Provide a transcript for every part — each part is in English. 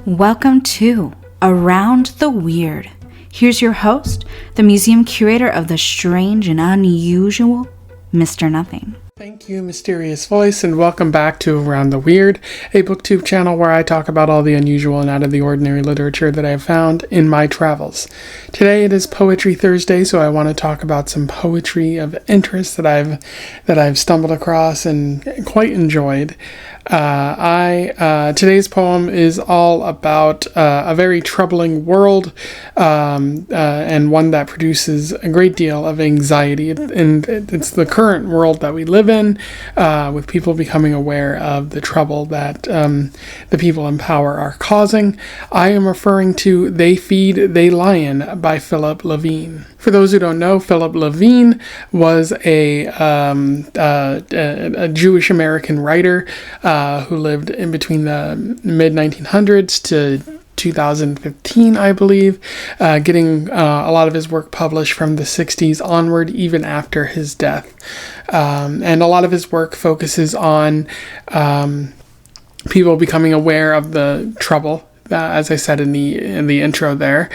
Welcome to Around the Weird. Here's your host, the museum curator of the strange and unusual, Mr. Nothing. Thank you, Mysterious Voice, and welcome back to Around the Weird, a booktube channel where I talk about all the unusual and out of the ordinary literature that I have found in my travels. Today it is Poetry Thursday, so I want to talk about some poetry of interest that I've stumbled across and quite enjoyed. Today's poem is all about a very troubling world and one that produces a great deal of anxiety. And it's the current world that we live in, with people becoming aware of the trouble that the people in power are causing. I am referring to They Feed, They Lion by Philip Levine. For those who don't know, Philip Levine was a Jewish American writer who lived in between the mid-1900s to 2015, I believe, getting a lot of his work published from the 60s onward, even after his death. And a lot of his work focuses on people becoming aware of the trouble, as I said in the intro there,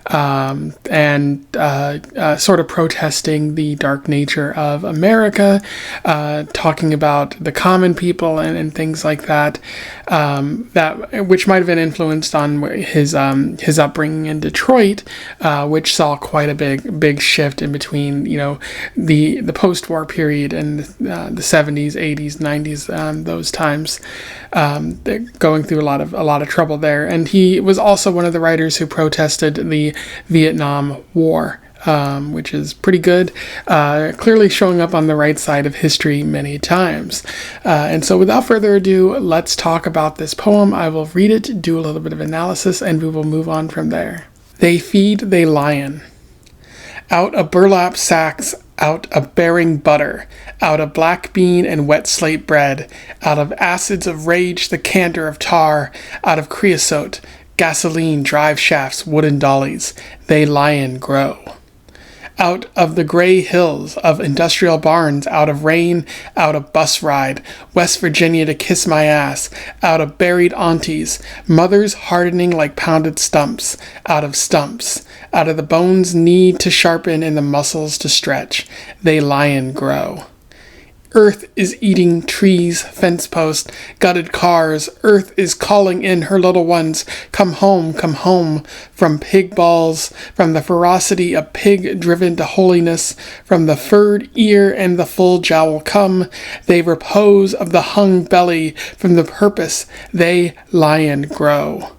and sort of protesting the dark nature of America, talking about the common people and things like that, which might have been influenced on his upbringing in Detroit, which saw quite a big shift in between, the post-war period and the 70s, 80s, 90s, those times, going through a lot of trouble there. And he was also one of the writers who protested the Vietnam War, which is pretty good, clearly showing up on the right side of history many times. And so without further ado, let's talk about this poem. I will read it, do a little bit of analysis, and we will move on from there. They feed, they lion. Out of burlap sacks, out of bearing butter, out of black bean and wet slate bread, out of acids of rage, the candor of tar, out of creosote, gasoline, drive shafts, wooden dollies, they lion grow. Out of the gray hills of industrial barns, out of rain, out of bus ride, West Virginia to kiss my ass, out of buried aunties, mothers hardening like pounded stumps, out of the bones need to sharpen and the muscles to stretch, they lion grow. Earth is eating trees, fence posts, gutted cars. Earth is calling in her little ones. Come home, from pig balls, from the ferocity of pig driven to holiness, from the furred ear and the full jowl come. They repose of the hung belly, from the purpose they lion grow.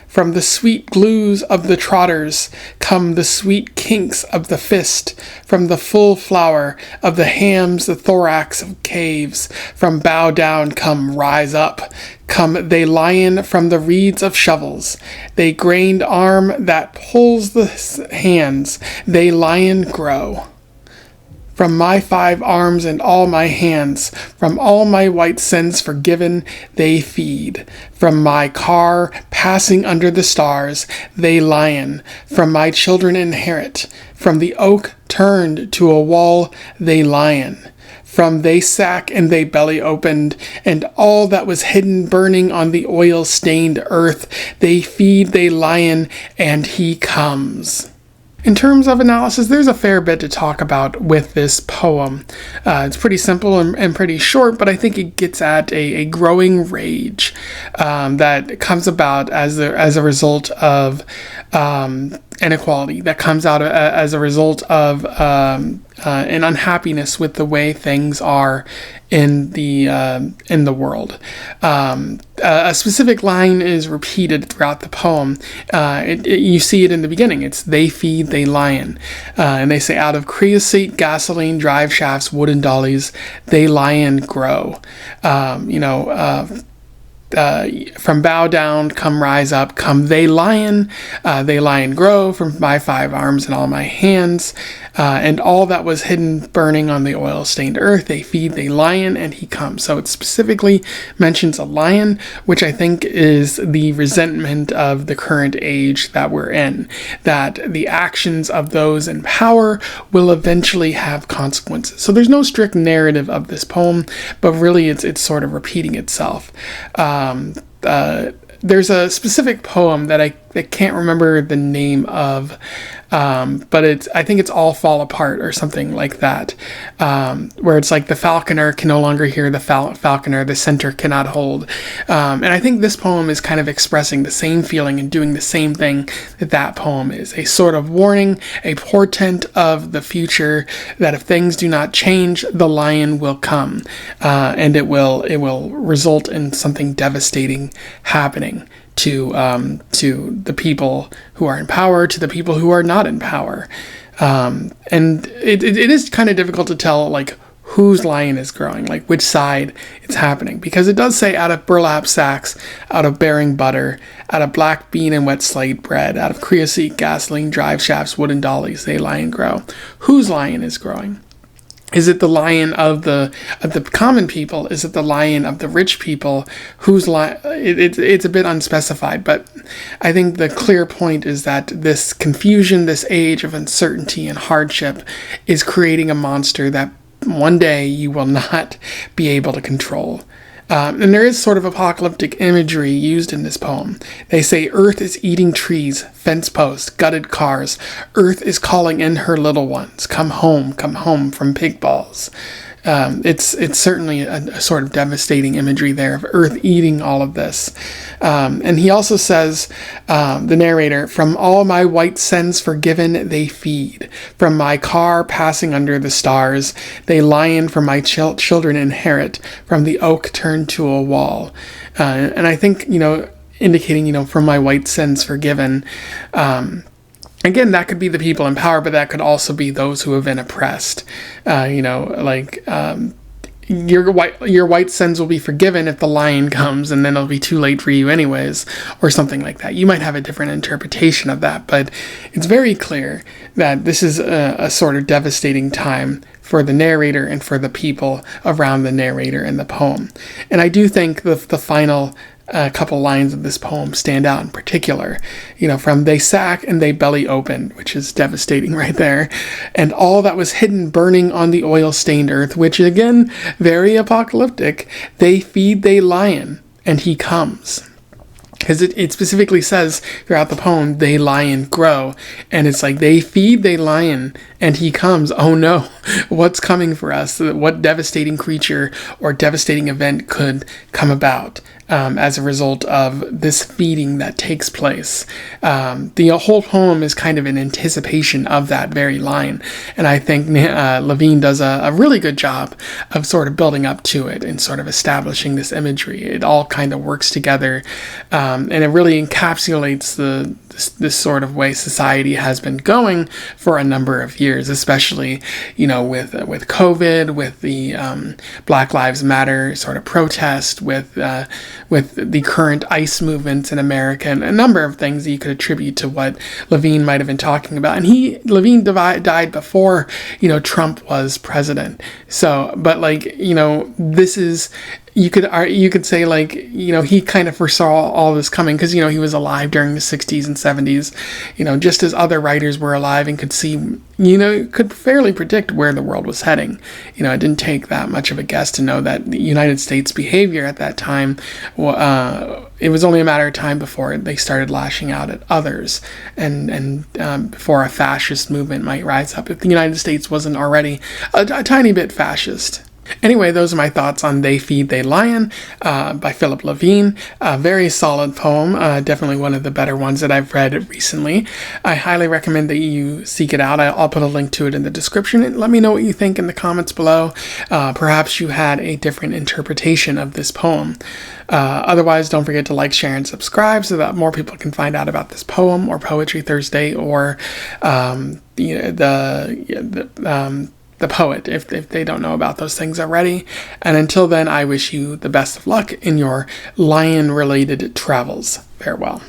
From the sweet glues of the trotters come the sweet kinks of the fist. From the full flower of the hams, the thorax of caves. From bow down come rise up. Come they lion from the reeds of shovels. They grained arm that pulls the hands. They lion grow. From my 5 arms and all my hands, from all my white sins forgiven, they feed. From my car passing under the stars, they lion. From my children inherit. From the oak turned to a wall, they lion. From they sack and they belly opened, and all that was hidden burning on the oil-stained earth, they feed, they lion, and he comes. In terms of analysis, there's a fair bit to talk about with this poem. It's pretty simple and pretty short, but I think it gets at a growing rage that comes about as a result of inequality, that comes out as a result of an unhappiness with the way things are in the world. A specific line is repeated throughout the poem. You see it in the beginning. It's they feed, they lion. And they say, out of creosote, gasoline, drive shafts, wooden dollies, they lion grow. From bow down, come rise up, come they lion grow, from my 5 arms and all my hands, and all that was hidden burning on the oil-stained earth, they feed, they lion, and he comes. So it specifically mentions a lion, which I think is the resentment of the current age that we're in, that the actions of those in power will eventually have consequences. So there's no strict narrative of this poem, but really it's sort of repeating itself. there's a specific poem that I can't remember the name of, but I think it's All Fall Apart or something like that, where it's like the falconer can no longer hear the falconer, the center cannot hold. And I think this poem is kind of expressing the same feeling and doing the same thing that poem is. A sort of warning, a portent of the future, that if things do not change, the lion will come, and it will result in something devastating happening to the people who are in power, to the people who are not in power. And it is kind of difficult to tell, like, whose lion is growing, like which side it's happening, because it does say, out of burlap sacks, out of bearing butter, out of black bean and wet slate bread, out of creosote, gasoline, drive shafts, wooden dollies, they lie and grow. Whose lion is growing? Is it the lion of the common people? Is it the lion of the rich people? Whose lion? It's a bit unspecified, but I think the clear point is that this confusion, this age of uncertainty and hardship, is creating a monster that one day you will not be able to control. And there is sort of apocalyptic imagery used in this poem. They say, Earth is eating trees, fence posts, gutted cars. Earth is calling in her little ones. Come home from pig balls. It's certainly a sort of devastating imagery there of Earth eating all of this. And he also says, the narrator, from all my white sins forgiven they feed. From my car passing under the stars, they lion from my children inherit. From the oak turned to a wall. And I think, indicating, from my white sins forgiven, again, that could be the people in power, but that could also be those who have been oppressed. Your white sins will be forgiven if the lion comes, and then it'll be too late for you anyways, or something like that. You might have a different interpretation of that, but it's very clear that this is a sort of devastating time for the narrator and for the people around the narrator in the poem. And I do think the final couple lines of this poem stand out in particular, from they sack and they belly opened, which is devastating right there, and all that was hidden burning on the oil-stained earth, which again, very apocalyptic, they feed they lion, and he comes. Because it specifically says throughout the poem, they lion grow, and it's like they feed they lion, and he comes. Oh no, what's coming for us? What devastating creature or devastating event could come about as a result of this feeding that takes place? The whole poem is kind of an anticipation of that very line, and I think Levine does a really good job of sort of building up to it and sort of establishing this imagery. It all kind of works together, and it really encapsulates this sort of way society has been going for a number of years, especially, with COVID, with the Black Lives Matter sort of protest, with the current ICE movements in America, and a number of things that you could attribute to what Levine might have been talking about. And Levine died before, Trump was president. So, but this is, you could say, he kind of foresaw all this coming because, he was alive during the 60s and 70s, just as other writers were alive and could see, could fairly predict where the world was heading. It didn't take that much of a guess to know that the United States behavior at that time, it was only a matter of time before they started lashing out at others and before a fascist movement might rise up if the United States wasn't already a tiny bit fascist. Anyway, those are my thoughts on They Feed, They Lion by Philip Levine. A very solid poem, definitely one of the better ones that I've read recently. I highly recommend that you seek it out. I'll put a link to it in the description, and let me know what you think in the comments below. Perhaps you had a different interpretation of this poem. Otherwise, don't forget to like, share, and subscribe so that more people can find out about this poem or Poetry Thursday or the poet, if they don't know about those things already. And until then, I wish you the best of luck in your lion-related travels. Farewell.